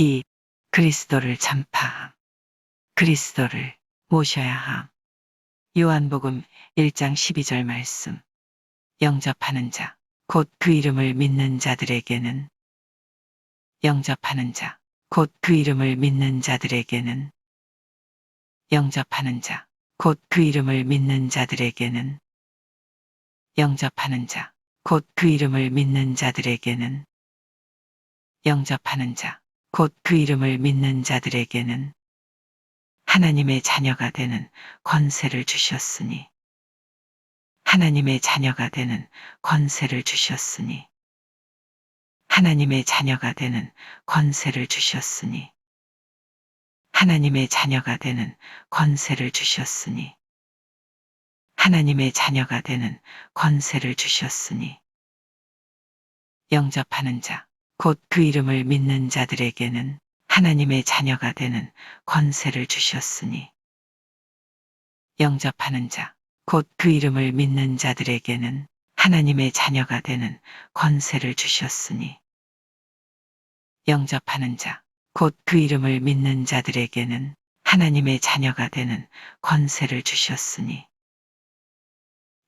기, 그리스도를 참파. 그리스도를 모셔야 함. 요한복음 1장 12절 말씀. 영접하는 자, 곧 그 이름을 믿는 자들에게는 영접하는 자, 곧 그 이름을 믿는 자들에게는 영접하는 자, 곧 그 이름을 믿는 자들에게는 영접하는 자, 곧 그 이름을 믿는 자들에게는 영접하는 자, 곧 그 이름을 믿는 자들에게는 하나님의 자녀가 되는 권세를 주셨으니 하나님의 자녀가 되는 권세를 주셨으니 하나님의 자녀가 되는 권세를 주셨으니 하나님의 자녀가 되는 권세를 주셨으니 하나님의 자녀가 되는 권세를 주셨으니 영접하는 자, 곧 그 이름을 믿는 자들에게는 하나님의 자녀가 되는 권세를 주셨으니 영접하는 자, 곧 그 이름을 믿는 자들에게는 하나님의 자녀가 되는 권세를 주셨으니 영접하는 자, 곧 그 이름을 믿는 자들에게는 하나님의 자녀가 되는 권세를 주셨으니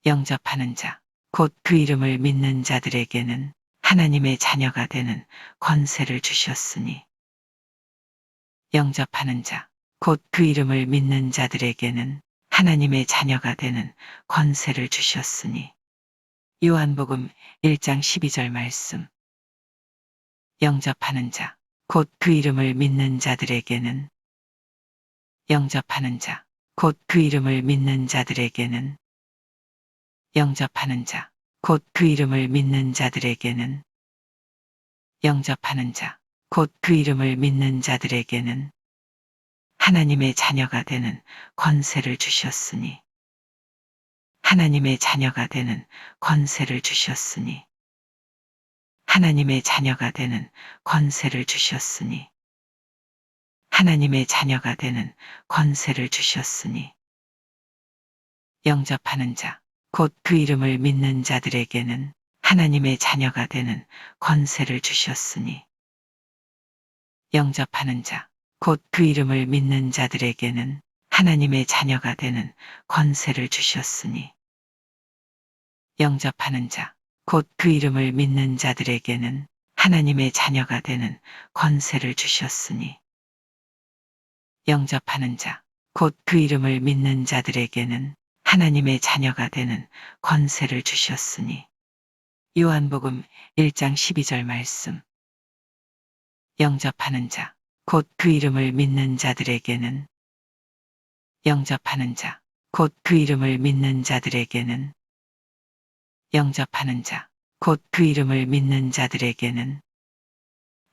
영접하는 자, 곧 그 이름을 믿는 자들에게는 하나님의 자녀가 되는 권세를 주셨으니 영접하는 자, 곧 그 이름을 믿는 자들에게는 하나님의 자녀가 되는 권세를 주셨으니 요한복음 1장 12절 말씀. 영접하는 자, 곧 그 이름을 믿는 자들에게는 영접하는 자, 곧 그 이름을 믿는 자들에게는 영접하는 자, 곧 그 이름을 믿는 자들에게는 영접하는 자, 곧 그 이름을 믿는 자들에게는 하나님의 자녀가 되는 권세를 주셨으니 하나님의 자녀가 되는 권세를 주셨으니 하나님의 자녀가 되는 권세를 주셨으니 하나님의 자녀가 되는 권세를 주셨으니 영접하는 자, 곧 그 이름을 믿는 자들에게는 하나님의 자녀가 되는 권세를 주셨으니 영접하는 자, 곧 그 이름을 믿는 자들에게는 하나님의 자녀가 되는 권세를 주셨으니 영접하는 자, 곧 그 이름을 믿는 자들에게는 하나님의 자녀가 되는 권세를 주셨으니 영접하는 자, 곧 그 이름을 믿는 자들에게는 하나님의 자녀가 되는 권세를 주셨으니 요한복음 1장 12절 말씀. 영접하는 자, 곧 그 이름을 믿는 자들에게는 영접하는 자, 곧 그 이름을 믿는 자들에게는 영접하는 자, 곧 그 이름을 믿는 자들에게는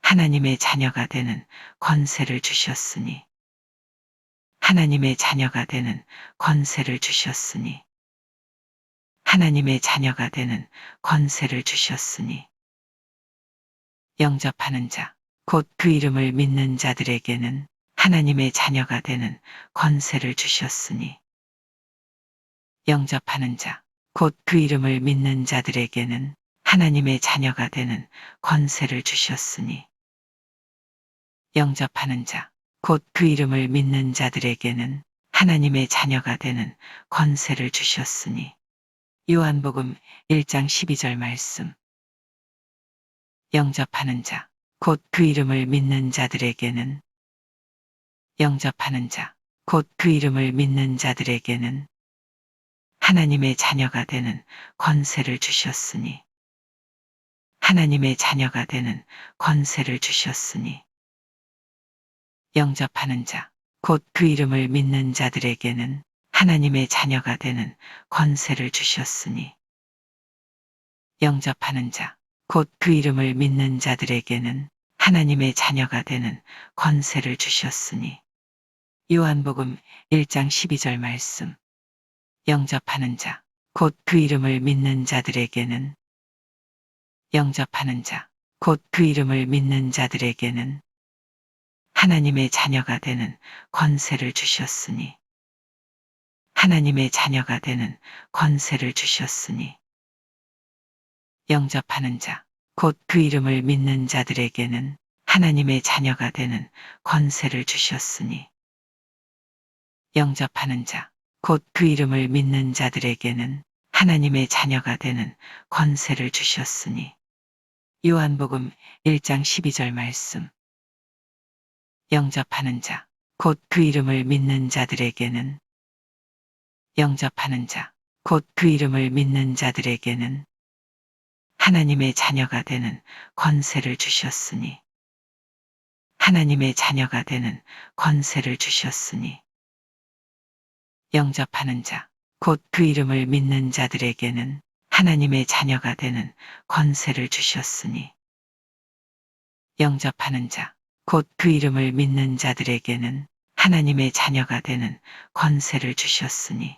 하나님의 자녀가 되는 권세를 주셨으니 하나님의 자녀가 되는 권세를 주셨으니 하나님의 자녀가 되는 권세를 주셨으니 영접하는 자, 곧 그 이름을 믿는 자들에게는 하나님의 자녀가 되는 권세를 주셨으니 영접하는 자, 곧 그 이름을 믿는 자들에게는 하나님의 자녀가 되는 권세를 주셨으니 영접하는 자, 곧 그 이름을 믿는 자들에게는 하나님의 자녀가 되는 권세를 주셨으니 요한복음 1장 12절 말씀. 영접하는 자, 곧 그 이름을 믿는 자들에게는 영접하는 자, 곧 그 이름을 믿는 자들에게는 하나님의 자녀가 되는 권세를 주셨으니 하나님의 자녀가 되는 권세를 주셨으니 영접하는 자, 곧 그 이름을 믿는 자들에게는 하나님의 자녀가 되는 권세를 주셨으니 영접하는 자, 곧 그 이름을 믿는 자들에게는 하나님의 자녀가 되는 권세를 주셨으니 요한복음 1장 12절 말씀. 영접하는 자, 곧 그 이름을 믿는 자들에게는 영접하는 자, 곧 그 이름을 믿는 자들에게는 하나님의 자녀가 되는 권세를 주셨으니 하나님의 자녀가 되는 권세를 주셨으니 영접하는 자, 곧 그 이름을 믿는 자들에게는 하나님의 자녀가 되는 권세를 주셨으니 영접하는 자, 곧 그 이름을 믿는 자들에게는 하나님의 자녀가 되는 권세를 주셨으니 요한복음 1장 12절 말씀. 영접하는 자, 곧 그 이름을 믿는 자들에게는 영접하는 자, 곧 그 이름을 믿는 자들에게는 하나님의 자녀가 되는 권세를 주셨으니 하나님의 자녀가 되는 권세를 주셨으니 영접하는 자, 곧 그 이름을 믿는 자들에게는 하나님의 자녀가 되는 권세를 주셨으니 영접하는 자, 곧 그 이름을 믿는 자들에게는 하나님의 자녀가 되는 권세를 주셨으니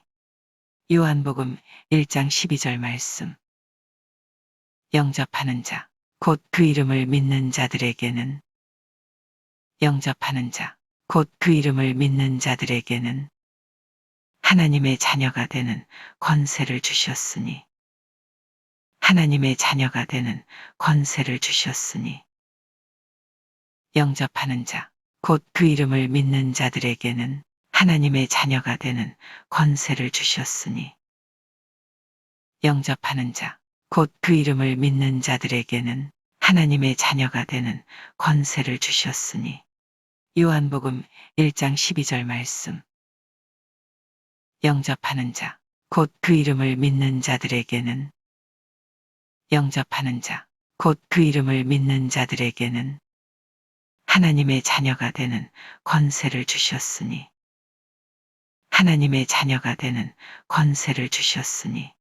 요한복음 1장 12절 말씀. 영접하는 자, 곧 그 이름을 믿는 자들에게는 영접하는 자, 곧 그 이름을 믿는 자들에게는 하나님의 자녀가 되는 권세를 주셨으니 하나님의 자녀가 되는 권세를 주셨으니 영접하는 자, 곧 그 이름을 믿는 자들에게는 하나님의 자녀가 되는 권세를 주셨으니 영접하는 자, 곧 그 이름을 믿는 자들에게는 하나님의 자녀가 되는 권세를 주셨으니 요한복음 1장 12절 말씀. 영접하는 자, 곧 그 이름을 믿는 자들에게는 영접하는 자, 곧 그 이름을 믿는 자들에게는 하나님의 자녀가 되는 권세를 주셨으니 하나님의 자녀가 되는 권세를 주셨으니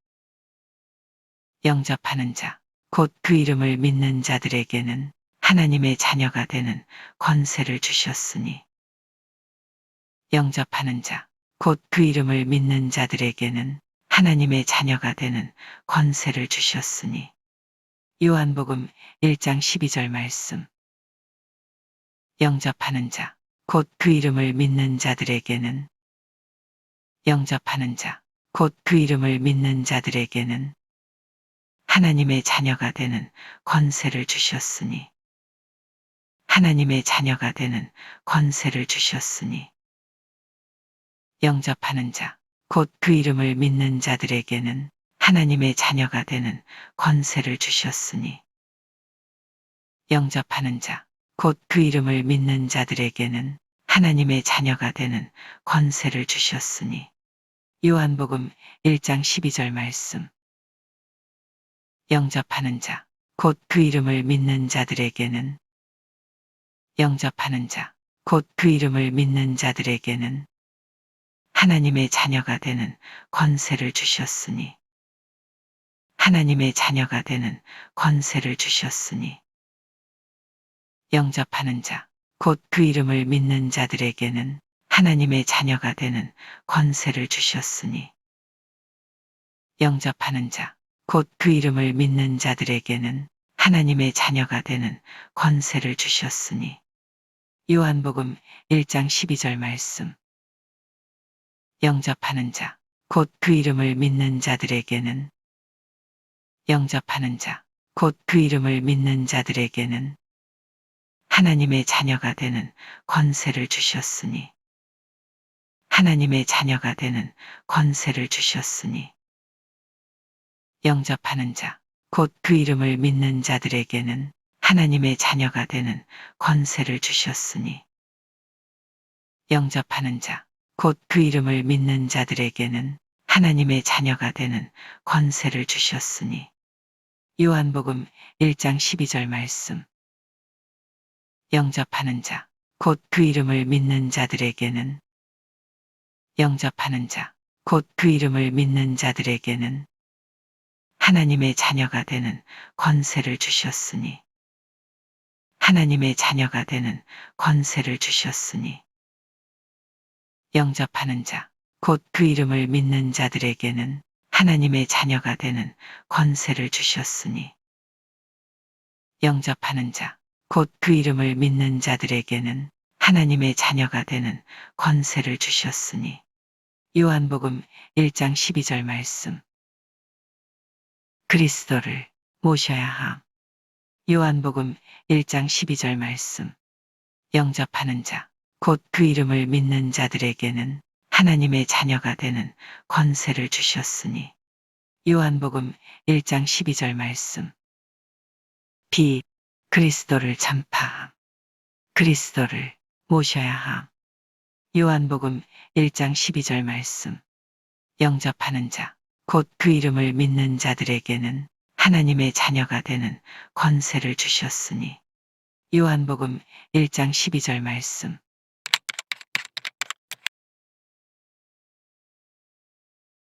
영접하는 자, 곧 그 이름을 믿는 자들에게는 하나님의 자녀가 되는 권세를 주셨으니 영접하는 자, 곧 그 이름을 믿는 자들에게는 하나님의 자녀가 되는 권세를 주셨으니 요한복음 1장 12절 말씀. 영접하는 자, 곧 그 이름을 믿는 자들에게는 영접하는 자, 곧 그 이름을 믿는 자들에게는 하나님의 자녀가 되는 권세를 주셨으니 하나님의 자녀가 되는 권세를 주셨으니 영접하는 자, 곧 그 이름을 믿는 자들에게는 하나님의 자녀가 되는 권세를 주셨으니 영접하는 자, 곧 그 이름을 믿는 자들에게는 하나님의 자녀가 되는 권세를 주셨으니 요한복음 1장 12절 말씀. 영접하는 자, 곧 그 이름을 믿는 자들에게는 영접하는 자, 곧 그 이름을 믿는 자들에게는 하나님의 자녀가 되는 권세를 주셨으니 하나님의 자녀가 되는 권세를 주셨으니 영접하는 자, 곧 그 이름을 믿는 자들에게는 하나님의 자녀가 되는 권세를 주셨으니 영접하는 자, 곧 그 이름을 믿는 자들에게는 하나님의 자녀가 되는 권세를 주셨으니 요한복음 1장 12절 말씀. 영접하는 자, 곧 그 이름을 믿는 자들에게는 영접하는 자, 곧 그 이름을 믿는 자들에게는 하나님의 자녀가 되는 권세를 주셨으니 하나님의 자녀가 되는 권세를 주셨으니 영접하는 자, 곧 그 이름을 믿는 자들에게는 하나님의 자녀가 되는 권세를 주셨으니 영접하는 자, 곧 그 이름을 믿는 자들에게는 하나님의 자녀가 되는 권세를 주셨으니 요한복음 1장 12절 말씀. 영접하는 자, 곧 그 이름을 믿는 자들에게는 영접하는 자, 곧 그 이름을 믿는 자들에게는 하나님의 자녀가 되는 권세를 주셨으니 하나님의 자녀가 되는 권세를 주셨으니 영접하는 자, 곧 그 이름을 믿는 자들에게는 하나님의 자녀가 되는 권세를 주셨으니 영접하는 자, 곧 그 이름을 믿는 자들에게는 하나님의 자녀가 되는 권세를 주셨으니 요한복음 1장 12절 말씀. 그리스도를 모셔야 함. 요한복음 1장 12절 말씀. 영접하는 자, 곧 그 이름을 믿는 자들에게는 하나님의 자녀가 되는 권세를 주셨으니. 요한복음 1장 12절 말씀. 빛, 그리스도를 전파함. 그리스도를 모셔야 함. 요한복음 1장 12절 말씀. 영접하는 자, 곧 그 이름을 믿는 자들에게는 하나님의 자녀가 되는 권세를 주셨으니. 요한복음 1장 12절 말씀.